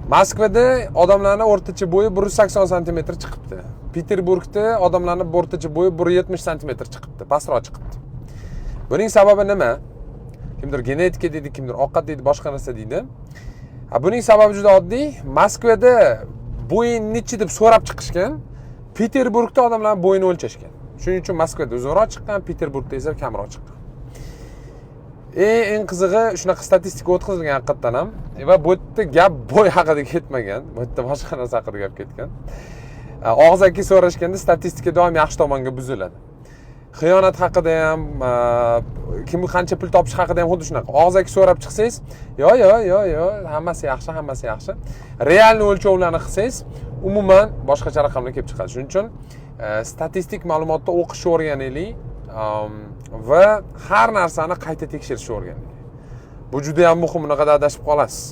Moskvada odamlarning o'rtacha bo'yi 180 sm chiqibdi. Peterburgda odamlarning o'rtacha bo'yi 170 sm chiqibdi, pastroq chiqibdi. Buning sababi nima? Kimdir genetika deydi, kimdir ovqat deydi, boshqa narsa deydi. Buning sababi juda oddiy. Moskvada bo'yin nechi deb so'rab chiqishgan, Peterburgda odamlar bo'yini o'lchashgan. Shuning uchun Moskvada uzunroq chiqqan, Peterburgda esa kamroq chiqqan. Eng qizig'i shunaqa statistika o'tkazilgan haqiqatan ham. Va bu yerda gap bo'y haqida ketmagan. Bu yerda boshqa narsa haqida gap ketgan. Og'zaki so'rashganda statistika doim yaxshi tomonga buziladi. Xiyonat haqida ham, kim qancha pul topish haqida ham xuddi shunaqa. Og'zaki so'rab chiqsangiz, yo, hammasi yaxshi. Realni o'lchovlarni qilsangiz, umuman boshqacha raqamlar kelib chiqadi. Shuning uchun statistik ma'lumotni o'qishni o'rganaylik va har narsani qayta tekshirishni o'rganaylik. Bu juda ham muhim, unaqada adashib qolasiz.